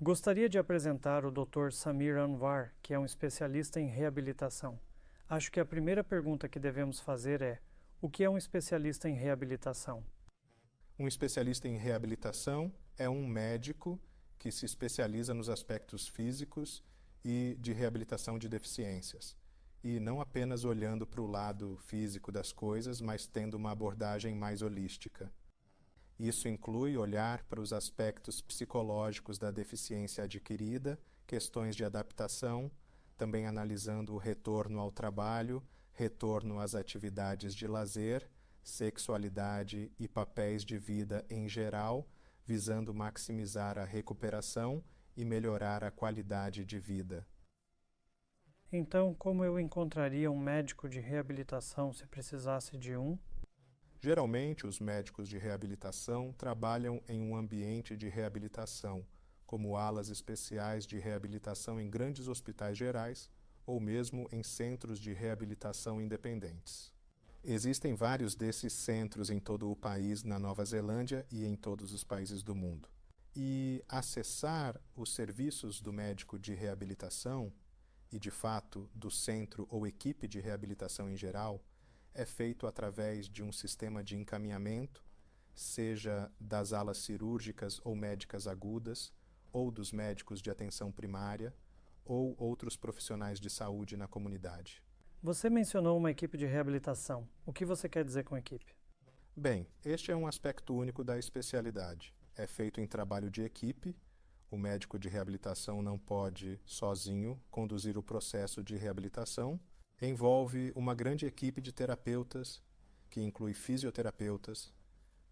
Gostaria de apresentar o Dr. Samir Anwar, que é um especialista em reabilitação. Acho que a primeira pergunta que devemos fazer é: o que é um especialista em reabilitação? Um especialista em reabilitação é um médico que se especializa nos aspectos físicos e de reabilitação de deficiências. E não apenas olhando para o lado físico das coisas, mas tendo uma abordagem mais holística. Isso inclui olhar para os aspectos psicológicos da deficiência adquirida, questões de adaptação, também analisando o retorno ao trabalho, retorno às atividades de lazer, sexualidade e papéis de vida em geral, visando maximizar a recuperação e melhorar a qualidade de vida. Então, como eu encontraria um médico de reabilitação se precisasse de um? Geralmente, os médicos de reabilitação trabalham em um ambiente de reabilitação, como alas especiais de reabilitação em grandes hospitais gerais ou mesmo em centros de reabilitação independentes. Existem vários desses centros em todo o país, na Nova Zelândia e em todos os países do mundo. E acessar os serviços do médico de reabilitação e, de fato, do centro ou equipe de reabilitação em geral, é feito através de um sistema de encaminhamento, seja das alas cirúrgicas ou médicas agudas, ou dos médicos de atenção primária, ou outros profissionais de saúde na comunidade. Você mencionou uma equipe de reabilitação. O que você quer dizer com equipe? Bem, este é um aspecto único da especialidade. É feito em trabalho de equipe. O médico de reabilitação não pode, sozinho, conduzir o processo de reabilitação. Envolve uma grande equipe de terapeutas, que inclui fisioterapeutas,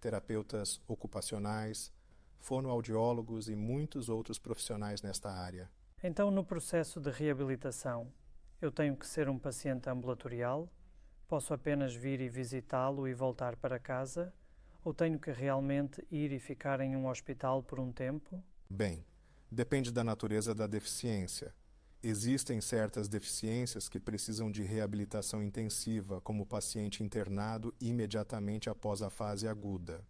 terapeutas ocupacionais, fonoaudiólogos e muitos outros profissionais nesta área. Então, no processo de reabilitação, eu tenho que ser um paciente ambulatorial? Posso apenas vir e visitá-lo e voltar para casa? Ou tenho que realmente ir e ficar em um hospital por um tempo? Bem, depende da natureza da deficiência. Existem certas deficiências que precisam de reabilitação intensiva, como o paciente internado imediatamente após a fase aguda.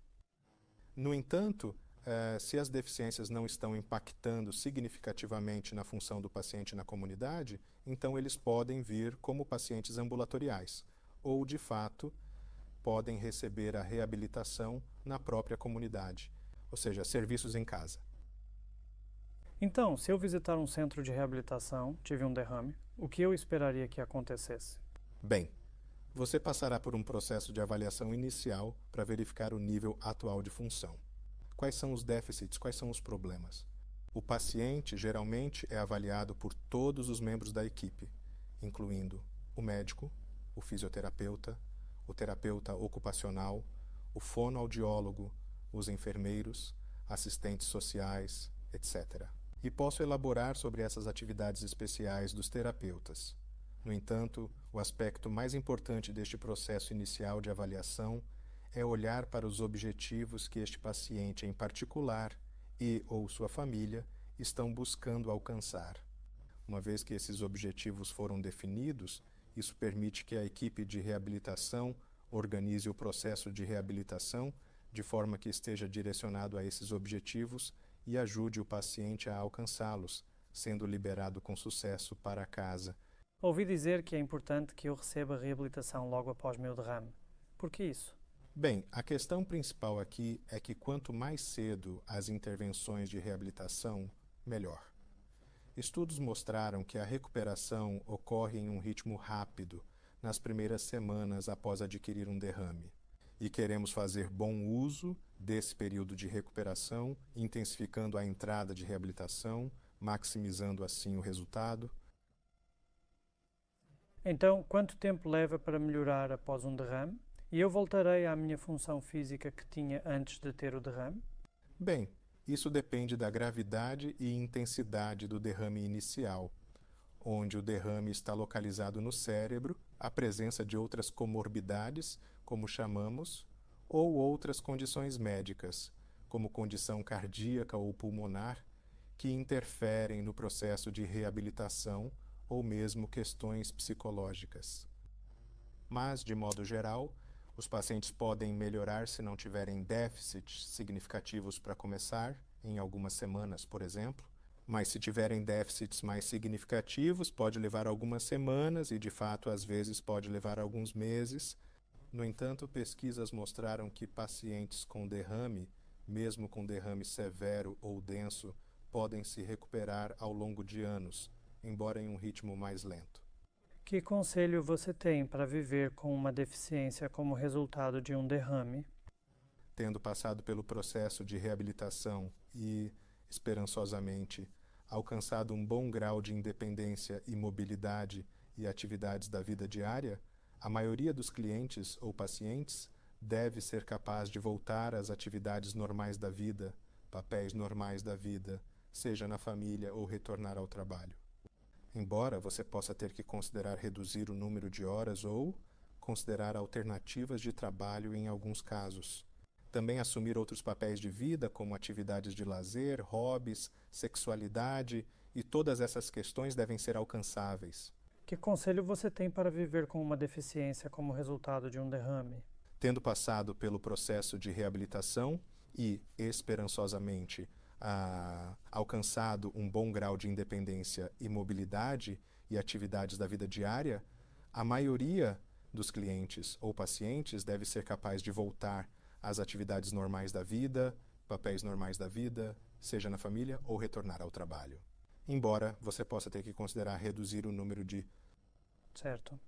No entanto, se as deficiências não estão impactando significativamente na função do paciente na comunidade, então eles podem vir como pacientes ambulatoriais, ou, de fato, podem receber a reabilitação na própria comunidade, ou seja, serviços em casa. Então, se eu visitar um centro de reabilitação, tive um derrame, o que eu esperaria que acontecesse? Bem, você passará por um processo de avaliação inicial para verificar o nível atual de função. Quais são os déficits, quais são os problemas? O paciente geralmente é avaliado por todos os membros da equipe, incluindo o médico, o fisioterapeuta, o terapeuta ocupacional, o fonoaudiólogo, os enfermeiros, assistentes sociais, etc. E posso elaborar sobre essas atividades especiais dos terapeutas. No entanto, o aspecto mais importante deste processo inicial de avaliação é olhar para os objetivos que este paciente em particular e ou sua família estão buscando alcançar. Uma vez que esses objetivos foram definidos, isso permite que a equipe de reabilitação organize o processo de reabilitação de forma que esteja direcionado a esses objetivos e ajude o paciente a alcançá-los, sendo liberado com sucesso para casa. Ouvi dizer que é importante que eu receba reabilitação logo após meu derrame. Por que isso? Bem, a questão principal aqui é que quanto mais cedo as intervenções de reabilitação, melhor. Estudos mostraram que a recuperação ocorre em um ritmo rápido nas primeiras semanas após adquirir um derrame. E queremos fazer bom uso desse período de recuperação, intensificando a entrada de reabilitação, maximizando assim o resultado. Então, quanto tempo leva para melhorar após um derrame? E eu voltarei à minha função física que tinha antes de ter o derrame? Bem, isso depende da gravidade e intensidade do derrame inicial, onde o derrame está localizado no cérebro, a presença de outras comorbidades, como chamamos, ou outras condições médicas, como condição cardíaca ou pulmonar, que interferem no processo de reabilitação ou mesmo questões psicológicas. Mas, de modo geral, os pacientes podem melhorar se não tiverem déficits significativos para começar, em algumas semanas, por exemplo, Mas se tiverem déficits mais significativos, pode levar algumas semanas e, de fato, às vezes pode levar alguns meses. No entanto, pesquisas mostraram que pacientes com derrame, mesmo com derrame severo ou denso, podem se recuperar ao longo de anos, embora em um ritmo mais lento. Que conselho você tem para viver com uma deficiência como resultado de um derrame? Tendo passado pelo processo de reabilitação e, esperançosamente, alcançado um bom grau de independência e mobilidade e atividades da vida diária, a maioria dos clientes ou pacientes deve ser capaz de voltar às atividades normais da vida, papéis normais da vida, seja na família ou retornar ao trabalho. Embora você possa ter que considerar reduzir o número de horas ou considerar alternativas de trabalho em alguns casos. Também assumir outros papéis de vida, como atividades de lazer, hobbies, sexualidade, e todas essas questões devem ser alcançáveis. Que conselho você tem para viver com uma deficiência como resultado de um derrame? Tendo passado pelo processo de reabilitação e, esperançosamente, alcançado um bom grau de independência e mobilidade e atividades da vida diária, a maioria dos clientes ou pacientes deve ser capaz de voltar às atividades normais da vida, papéis normais da vida, seja na família ou retornar ao trabalho. Embora você possa ter que considerar reduzir o número de Certo.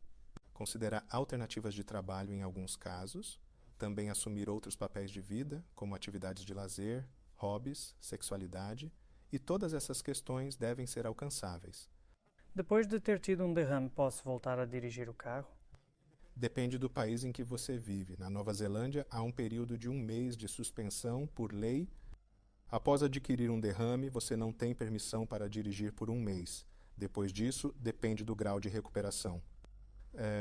Considerar alternativas de trabalho em alguns casos, também assumir outros papéis de vida, como atividades de lazer, hobbies, sexualidade, e todas essas questões devem ser alcançáveis. Depois de ter tido um derrame, posso voltar a dirigir o carro? Depende do país em que você vive. Na Nova Zelândia, há um período de 1 mês de suspensão por lei. Após adquirir um derrame, você não tem permissão para dirigir por 1 mês. Depois disso, depende do grau de recuperação.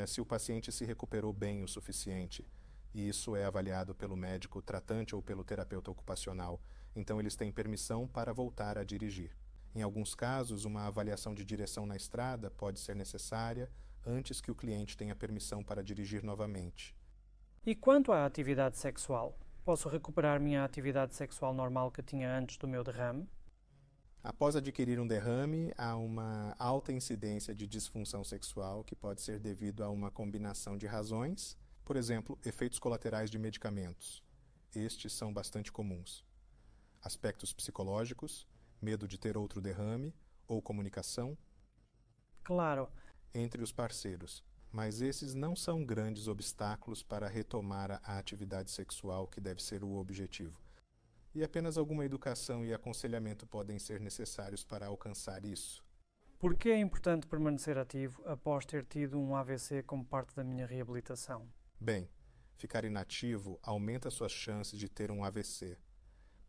Se o paciente se recuperou bem o suficiente, e isso é avaliado pelo médico tratante ou pelo terapeuta ocupacional, então eles têm permissão para voltar a dirigir. Em alguns casos, uma avaliação de direção na estrada pode ser necessária antes que o cliente tenha permissão para dirigir novamente. E quanto à atividade sexual? Posso recuperar minha atividade sexual normal que tinha antes do meu derrame? Após adquirir um derrame, há uma alta incidência de disfunção sexual que pode ser devido a uma combinação de razões, por exemplo, efeitos colaterais de medicamentos. Estes são bastante comuns. Aspectos psicológicos, medo de ter outro derrame ou comunicação Claro. entre os parceiros, mas esses não são grandes obstáculos para retomar a atividade sexual, que deve ser o objetivo. E apenas alguma educação e aconselhamento podem ser necessários para alcançar isso. Por que é importante permanecer ativo após ter tido um AVC como parte da minha reabilitação? Bem, ficar inativo aumenta suas chances de ter um AVC.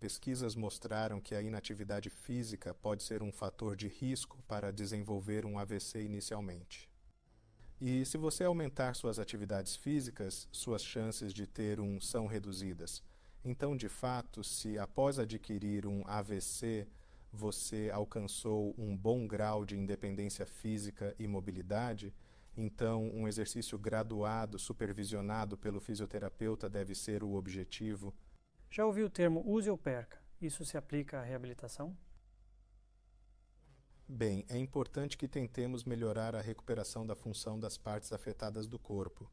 Pesquisas mostraram que a inatividade física pode ser um fator de risco para desenvolver um AVC inicialmente. E se você aumentar suas atividades físicas, suas chances de ter um são reduzidas. Então, de fato, se após adquirir um AVC você alcançou um bom grau de independência física e mobilidade, então um exercício graduado, supervisionado pelo fisioterapeuta deve ser o objetivo. Já ouvi o termo use ou perca. Isso se aplica à reabilitação? Bem, é importante que tentemos melhorar a recuperação da função das partes afetadas do corpo.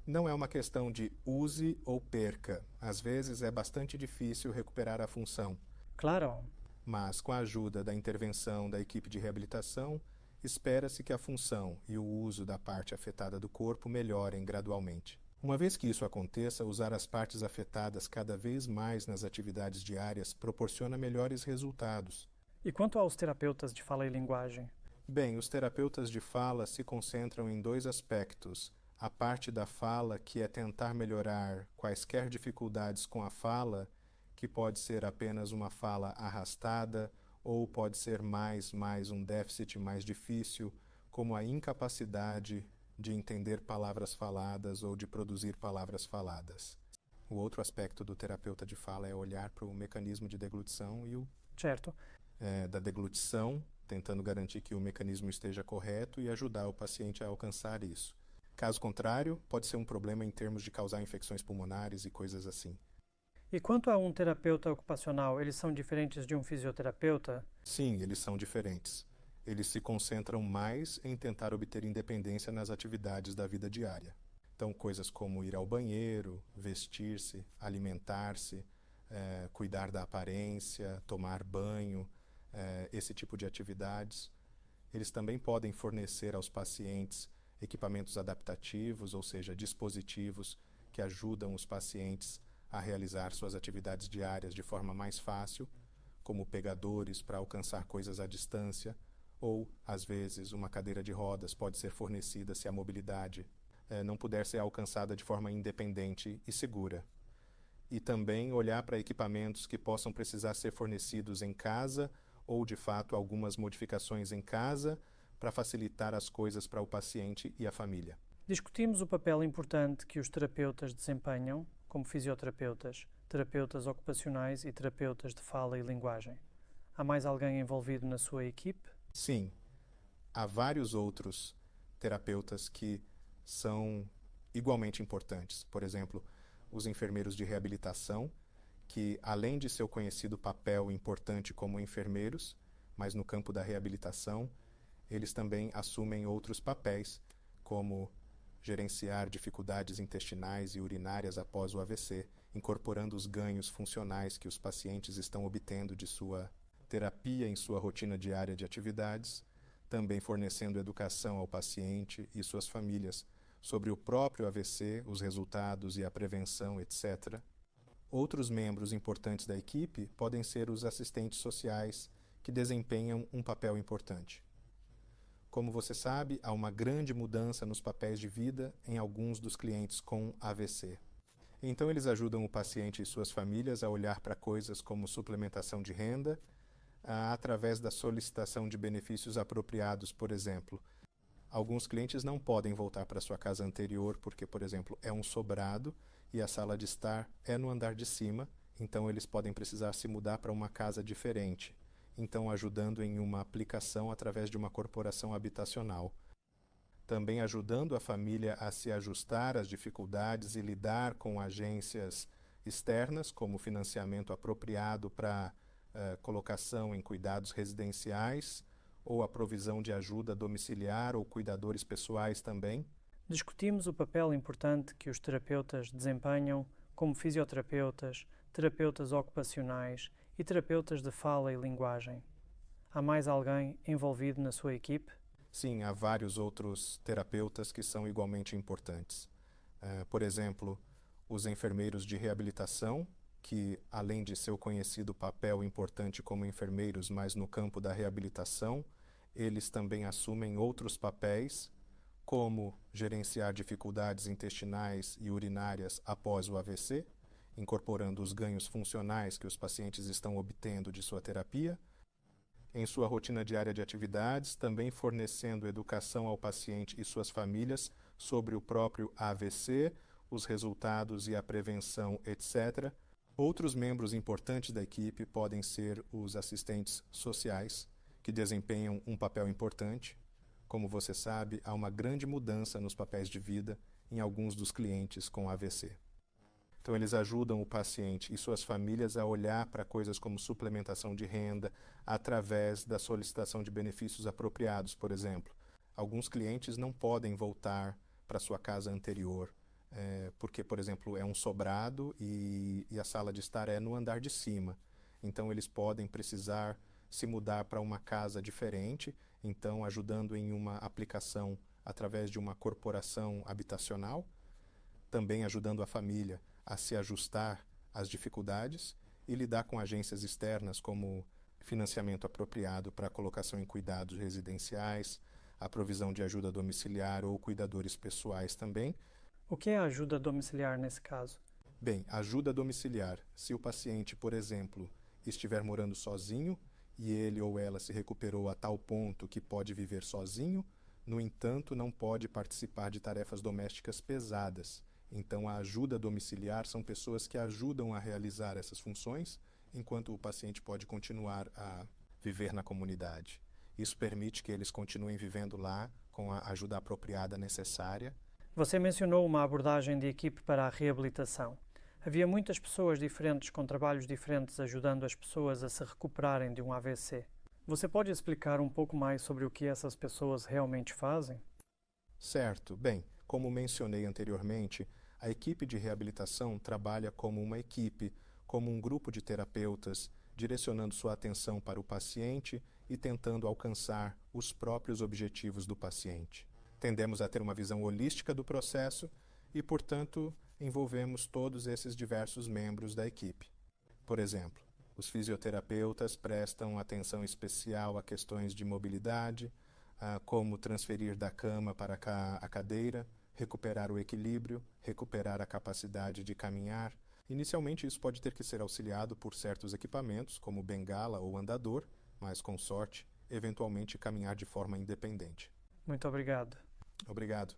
Não é uma questão de use ou perca. Às vezes é bastante difícil recuperar a função. Claro. Mas, com a ajuda da intervenção da equipe de reabilitação, espera-se que a função e o uso da parte afetada do corpo melhorem gradualmente. Uma vez que isso aconteça, usar as partes afetadas cada vez mais nas atividades diárias proporciona melhores resultados. E quanto aos terapeutas de fala e linguagem? Bem, os terapeutas de fala se concentram em 2 aspectos. A parte da fala, que é tentar melhorar quaisquer dificuldades com a fala, que pode ser apenas uma fala arrastada, ou pode ser mais um déficit mais difícil, como a incapacidade de entender palavras faladas ou de produzir palavras faladas. O outro aspecto do terapeuta de fala é olhar para o mecanismo de deglutição e Certo. da deglutição, tentando garantir que o mecanismo esteja correto e ajudar o paciente a alcançar isso. Caso contrário, pode ser um problema em termos de causar infecções pulmonares e coisas assim. E quanto a um terapeuta ocupacional, eles são diferentes de um fisioterapeuta? Sim, eles são diferentes. Eles se concentram mais em tentar obter independência nas atividades da vida diária. Então, coisas como ir ao banheiro, vestir-se, alimentar-se, cuidar da aparência, tomar banho, esse tipo de atividades. Eles também podem fornecer aos pacientes equipamentos adaptativos, ou seja, dispositivos que ajudam os pacientes a realizar suas atividades diárias de forma mais fácil, como pegadores para alcançar coisas à distância, ou, às vezes, uma cadeira de rodas pode ser fornecida se a mobilidade não puder ser alcançada de forma independente e segura. E também olhar para equipamentos que possam precisar ser fornecidos em casa ou, de fato, algumas modificações em casa para facilitar as coisas para o paciente e a família. Discutimos o papel importante que os terapeutas desempenham, como fisioterapeutas, terapeutas ocupacionais e terapeutas de fala e linguagem. Há mais alguém envolvido na sua equipe? Sim, há vários outros terapeutas que são igualmente importantes. Por exemplo, os enfermeiros de reabilitação, que além de seu conhecido papel importante como enfermeiros, mas no campo da reabilitação, eles também assumem outros papéis, como gerenciar dificuldades intestinais e urinárias após o AVC, incorporando os ganhos funcionais que os pacientes estão obtendo de sua terapia em sua rotina diária de atividades, também fornecendo educação ao paciente e suas famílias sobre o próprio AVC, os resultados e a prevenção, etc. Outros membros importantes da equipe podem ser os assistentes sociais, que desempenham um papel importante. Como você sabe, há uma grande mudança nos papéis de vida em alguns dos clientes com AVC. Então, eles ajudam o paciente e suas famílias a olhar para coisas como suplementação de renda, através da solicitação de benefícios apropriados, por exemplo. Alguns clientes não podem voltar para sua casa anterior porque, por exemplo, é um sobrado e a sala de estar é no andar de cima, então eles podem precisar se mudar para uma casa diferente, então ajudando em uma aplicação através de uma corporação habitacional. Também ajudando a família a se ajustar às dificuldades e lidar com agências externas, como financiamento apropriado para colocação em cuidados residenciais, ou a provisão de ajuda domiciliar ou cuidadores pessoais também. Discutimos o papel importante que os terapeutas desempenham como fisioterapeutas, terapeutas ocupacionais e terapeutas de fala e linguagem. Há mais alguém envolvido na sua equipe? Sim, há vários outros terapeutas que são igualmente importantes. Por exemplo, os enfermeiros de reabilitação, que, além de seu conhecido papel importante como enfermeiros, mas no campo da reabilitação, eles também assumem outros papéis, como gerenciar dificuldades intestinais e urinárias após o AVC, incorporando os ganhos funcionais que os pacientes estão obtendo de sua terapia, em sua rotina diária de atividades, também fornecendo educação ao paciente e suas famílias sobre o próprio AVC, os resultados e a prevenção, etc. Outros membros importantes da equipe podem ser os assistentes sociais, que desempenham um papel importante. Como você sabe, há uma grande mudança nos papéis de vida em alguns dos clientes com AVC. Então, eles ajudam o paciente e suas famílias a olhar para coisas como suplementação de renda através da solicitação de benefícios apropriados, por exemplo. Alguns clientes não podem voltar para sua casa anterior, porque, por exemplo, é um sobrado e a sala de estar é no andar de cima. Então, eles podem precisar se mudar para uma casa diferente, então ajudando em uma aplicação através de uma corporação habitacional, também ajudando a família a se ajustar às dificuldades e lidar com agências externas como financiamento apropriado para a colocação em cuidados residenciais, a provisão de ajuda domiciliar ou cuidadores pessoais também. O que é a ajuda domiciliar nesse caso? Bem, ajuda domiciliar. Se o paciente, por exemplo, estiver morando sozinho e ele ou ela se recuperou a tal ponto que pode viver sozinho, no entanto, não pode participar de tarefas domésticas pesadas. Então, a ajuda domiciliar são pessoas que ajudam a realizar essas funções, enquanto o paciente pode continuar a viver na comunidade. Isso permite que eles continuem vivendo lá com a ajuda apropriada necessária. Você mencionou uma abordagem de equipe para a reabilitação. Havia muitas pessoas diferentes com trabalhos diferentes ajudando as pessoas a se recuperarem de um AVC. Você pode explicar um pouco mais sobre o que essas pessoas realmente fazem? Certo. Bem, como mencionei anteriormente, a equipe de reabilitação trabalha como uma equipe, como um grupo de terapeutas, direcionando sua atenção para o paciente e tentando alcançar os próprios objetivos do paciente. Tendemos a ter uma visão holística do processo e, portanto, envolvemos todos esses diversos membros da equipe. Por exemplo, os fisioterapeutas prestam atenção especial a questões de mobilidade, como transferir da cama para a cadeira, recuperar o equilíbrio, recuperar a capacidade de caminhar. Inicialmente, isso pode ter que ser auxiliado por certos equipamentos, como bengala ou andador, mas, com sorte, eventualmente caminhar de forma independente. Muito obrigado. Obrigado.